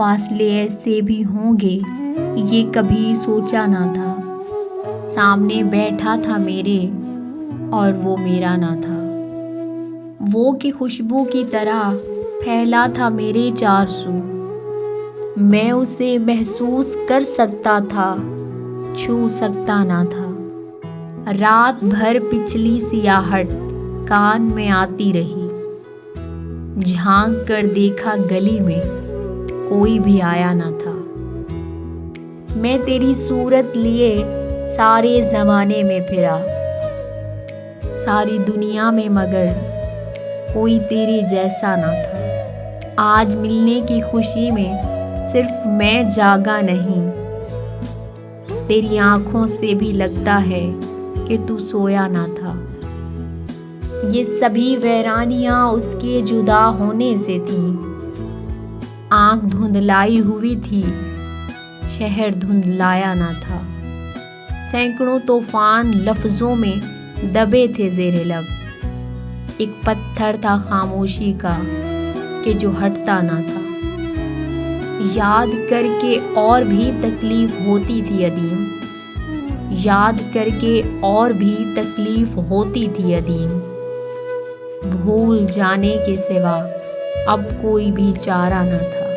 फासले ऐसे भी होंगे ये कभी सोचा ना था। सामने बैठा था मेरे और वो मेरा ना था। वो की खुशबू की तरह फैला था मेरे चार सू। मैं उसे महसूस कर सकता था, छू सकता ना था। रात भर पिछली सियाहट कान में आती रही। झांक कर देखा गली में कोई भी आया ना था। मैं तेरी सूरत लिए सारे ज़माने में फिरा, सारी दुनिया में, मगर कोई तेरे जैसा ना था। आज मिलने की खुशी में सिर्फ मैं जागा नहीं, तेरी आँखों से भी लगता है कि तू सोया ना था। ये सभी वैरानियाँ उसके जुदा होने से थीं। आँख धुंधलाई हुई थी, शहर धुंधलाया ना था। सैकड़ों तूफान लफ्ज़ों में दबे थे ज़ेरे लब। एक पत्थर था खामोशी का कि जो हटता ना था। याद करके और भी तकलीफ़ होती थी अदीम, याद करके और भी तकलीफ़ होती थी अदीम। भूल जाने के सिवा अब कोई भी चारा न था।